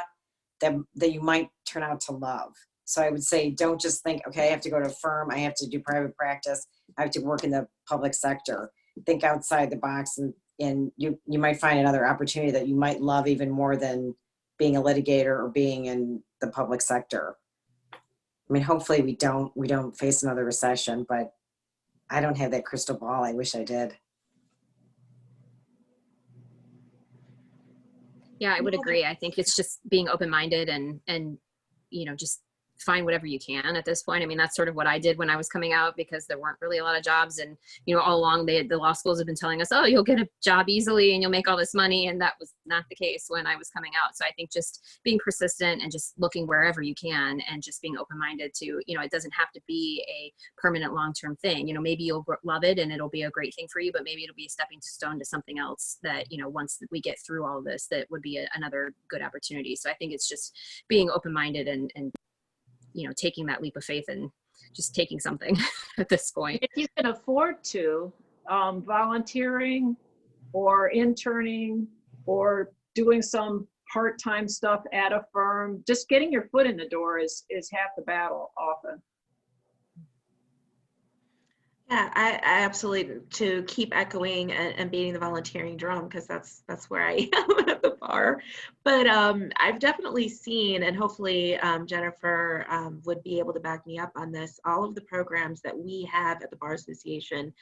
that you might turn out to love. So I would say, don't just think, okay, I have to go to a firm, I have to do private practice, I have to work in the public sector. Think outside the box, and you might find another opportunity that you might love even more than being a litigator or being in the public sector. I mean, hopefully we don't face another recession, but I don't have that crystal ball. I wish I did. Yeah, I would agree. I think it's just being open-minded and just find whatever you can at this point. I mean, that's sort of what I did when I was coming out, because there weren't really a lot of jobs. And, all along the law schools have been telling us, oh, you'll get a job easily and you'll make all this money. And that was not the case when I was coming out. So I think just being persistent and just looking wherever you can and just being open-minded to, it doesn't have to be a permanent long-term thing. Maybe you'll love it and it'll be a great thing for you, but maybe it'll be a stepping stone to something else that, once we get through all this, that would be another good opportunity. So I think it's just being open-minded and taking that leap of faith and just taking something at this point. If you can afford to, volunteering or interning or doing some part-time stuff at a firm, just getting your foot in the door is half the battle often. Yeah, I absolutely, to keep echoing and beating the volunteering drum, because that's where I am at the bar. But I've definitely seen, and hopefully Jennifer would be able to back me up on this, all of the programs that we have at the Bar Association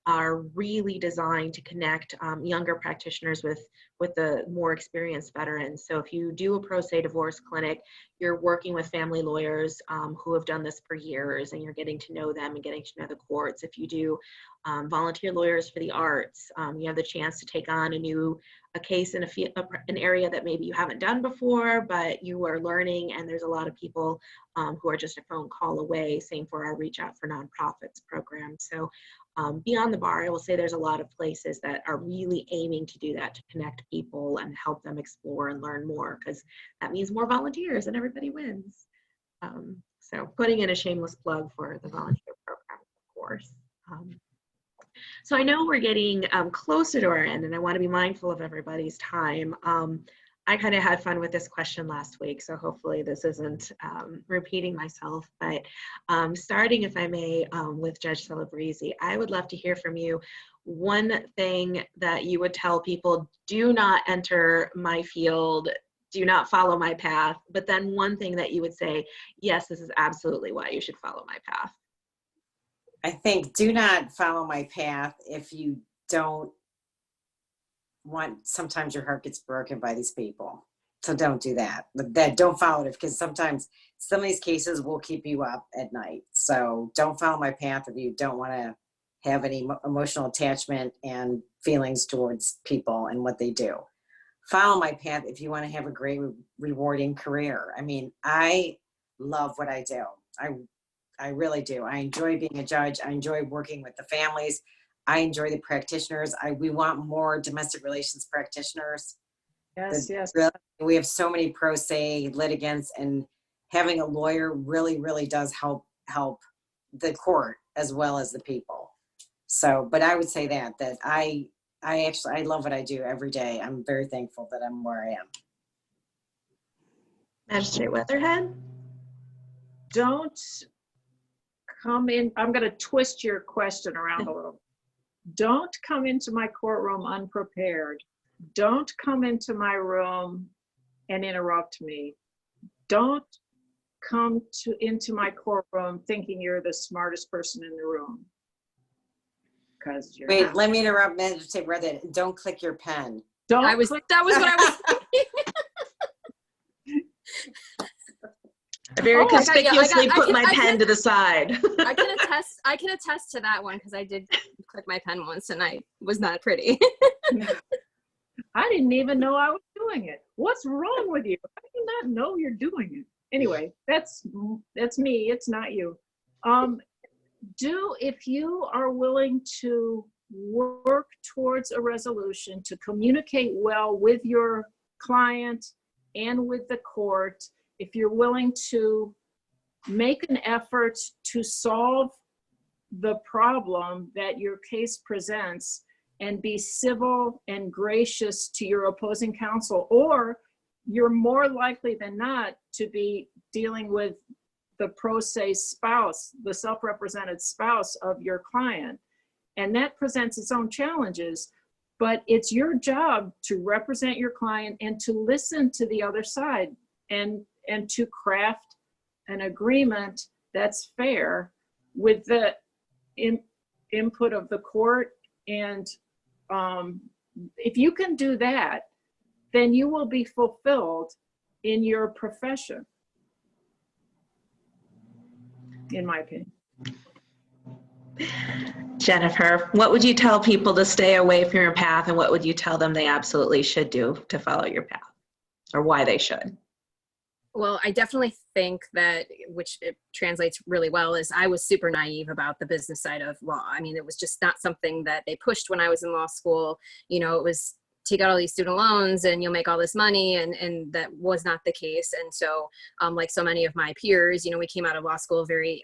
are really designed to connect younger practitioners with the more experienced veterans. So if you do a pro se divorce clinic, you're working with family lawyers who have done this for years, and you're getting to know them and getting to know the courts. If you do volunteer lawyers for the arts, you have the chance to take on a case in an area that maybe you haven't done before, but you are learning, and there's a lot of people who are just a phone call away. Same for our Reach Out for Nonprofits program. So beyond the bar, I will say there's a lot of places that are really aiming to do that, to connect people and help them explore and learn more, because that means more volunteers and everybody wins. So putting in a shameless plug for the volunteer program, of course. So I know we're getting closer to our end, and I want to be mindful of everybody's time. I kind of had fun with this question last week, so hopefully this isn't repeating myself. But starting, if I may, with Judge Celebrezze, I would love to hear from you. One thing that you would tell people: do not enter my field, do not follow my path. But then one thing that you would say, yes, this is absolutely why you should follow my path. I think do not follow my path if you don't sometimes your heart gets broken by these people. So don't do that. Don't follow it, because sometimes some of these cases will keep you up at night. So don't follow my path if you don't want to have any emotional attachment and feelings towards people and what they do. Follow my path if you want to have a great, rewarding career. I mean, I love what I do. I really do. I enjoy being a judge. I enjoy working with the families. I enjoy the practitioners. We want more domestic relations practitioners. Yes, yes. We have so many pro se litigants, and having a lawyer really, really does help the court as well as the people. So, but I would say that I love what I do every day. I'm very thankful that I'm where I am. Magistrate Weatherhead? Don't come in. I'm going to twist your question around a little. Don't come into my courtroom unprepared. Don't come into my room and interrupt me. Don't come into my courtroom thinking you're the smartest person in the room. Because you're Wait, not. let me interrupt, Magistrate Weatherhead. Don't click your pen. Don't That was what I was thinking. I very conspicuously I put can- my I pen can- to the side. I can attest to that one, because I did click my pen once and I was not pretty. I didn't even know I was doing it. What's wrong with you? How do you not know you're doing it? Anyway, that's me. It's not you. If you are willing to work towards a resolution, to communicate well with your client and with the court, if you're willing to make an effort to solve the problem that your case presents and be civil and gracious to your opposing counsel, or you're more likely than not to be dealing with the pro se spouse, the self-represented spouse of your client. And that presents its own challenges, but it's your job to represent your client and to listen to the other side and to craft an agreement that's fair with the input of the court. And if you can do that, then you will be fulfilled in your profession, in my opinion. Jennifer, what would you tell people to stay away from your path, and what would you tell them they absolutely should do to follow your path, or why they should? Well, I definitely think that, which it translates really well, is I was super naive about the business side of law. I mean, it was just not something that they pushed when I was in law school. You know, it was take out all these student loans and you'll make all this money, and that was not the case. And so like so many of my peers, you know, we came out of law school very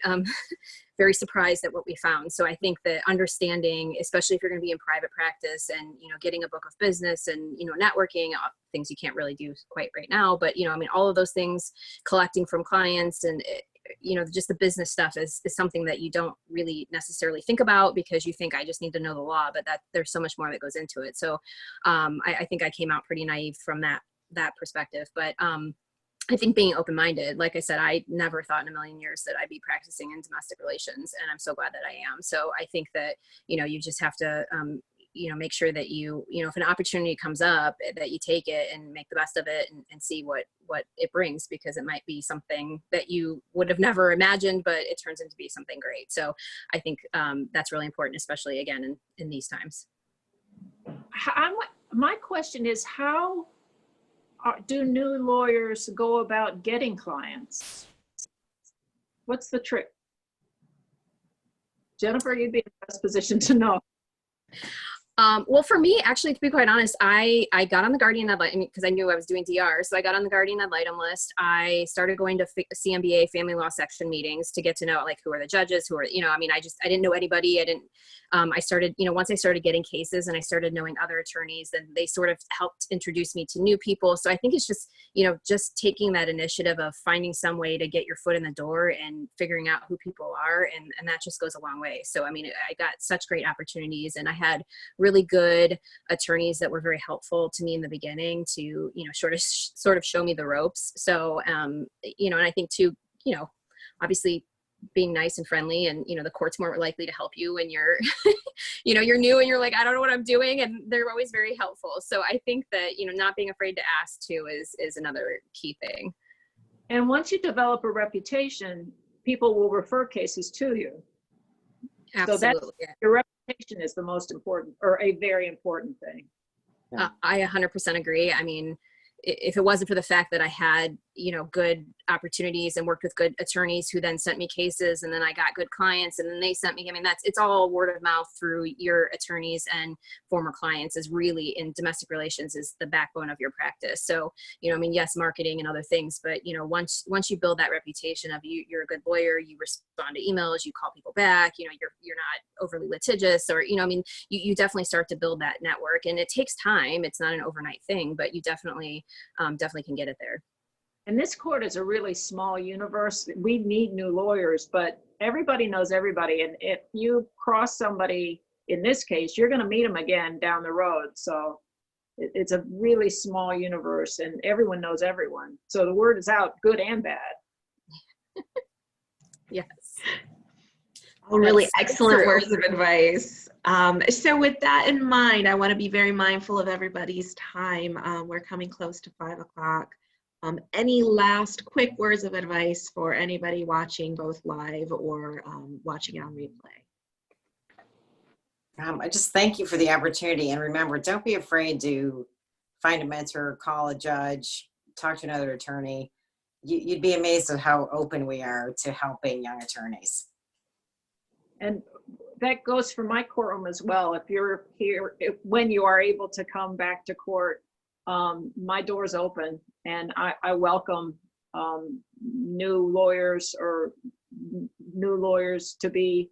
very surprised at what we found. So I think that understanding, especially if you're going to be in private practice, and you know, getting a book of business and, you know, networking, things you can't really do quite right now, but you know, I mean, all of those things, collecting from clients, and you know, just the business stuff is something that you don't really necessarily think about, because you think I just need to know the law, but that there's so much more that goes into it. So I think I came out pretty naive from that perspective. But I think being open-minded, like I said, I never thought in a million years that I'd be practicing in domestic relations, and I'm so glad that I am. So I think that, you know, you just have to you know, make sure that you know, if an opportunity comes up, that you take it and make the best of it, and see what it brings, because it might be something that you would have never imagined, but it turns into be something great. So I think that's really important, especially again in these times. My question is, how do new lawyers go about getting clients? What's the trick? Jennifer, you'd be in the best position to know. Well, for me, actually, to be quite honest, I got on the guardian ad litem because I knew I was doing DR. So I got on the guardian ad litem list. I started going to CMBA family law section meetings to get to know, like, who are the judges, who are, you know, I mean, I didn't know anybody. I started, you know, once I started getting cases and I started knowing other attorneys, then they sort of helped introduce me to new people. So I think it's just, you know, just taking that initiative of finding some way to get your foot in the door and figuring out who people are. And that just goes a long way. So, I mean, I got such great opportunities, and I had really good attorneys that were very helpful to me in the beginning to, you know, sort of show me the ropes. So, you know, and I think too, you know, obviously being nice and friendly, and, you know, the court's more likely to help you when you're, you know, you're new and you're like, I don't know what I'm doing. And they're always very helpful. So I think that, you know, not being afraid to ask too is another key thing. And once you develop a reputation, people will refer cases to you. Absolutely. So that's, your reputation is the most important, or a very important thing. I 100% agree. I mean, if it wasn't for the fact that I had, you know, good opportunities and worked with good attorneys who then sent me cases, and then I got good clients, and then they sent me, I mean, it's all word of mouth through your attorneys and former clients, is really, in domestic relations, is the backbone of your practice. So, you know, I mean, yes, marketing and other things, but, you know, once you build that reputation of you're a good lawyer, you respond to emails, you call people back, you know, you're not overly litigious, or, you know, I mean, you definitely start to build that network, and it takes time. It's not an overnight thing, but you definitely can get it there. And this court is a really small universe. We need new lawyers, but everybody knows everybody. And if you cross somebody, in this case, you're going to meet them again down the road. So it's a really small universe, and everyone knows everyone. So the word is out, good and bad. Yes. All really excellent words of advice. So with that in mind, I want to be very mindful of everybody's time. We're coming close to 5 o'clock. Any last quick words of advice for anybody watching both live or watching it on replay? I just thank you for the opportunity. And remember, don't be afraid to find a mentor, call a judge, talk to another attorney. You'd be amazed at how open we are to helping young attorneys. And that goes for my courtroom as well. If you're here, when you are able to come back to court, my door's open, and I welcome new lawyers or new lawyers to be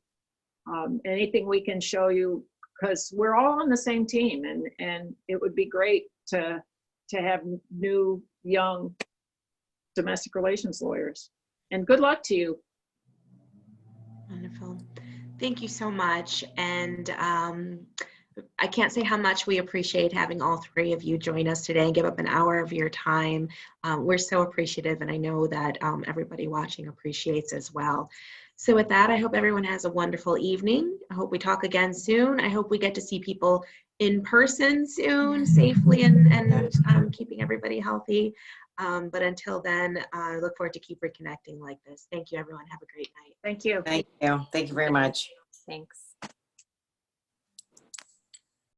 anything we can show you, because we're all on the same team, and it would be great to have new young domestic relations lawyers. And good luck to you. Wonderful. Thank you so much. And I can't say how much we appreciate having all three of you join us today and give up an hour of your time. We're so appreciative, and I know that everybody watching appreciates as well. So with that, I hope everyone has a wonderful evening. I hope we talk again soon. I hope we get to see people in person soon, safely, and keeping everybody healthy. But until then, I look forward to keep reconnecting like this. Thank you, everyone. Have a great night. Thank you. Thank you. Thank you very much. Thanks.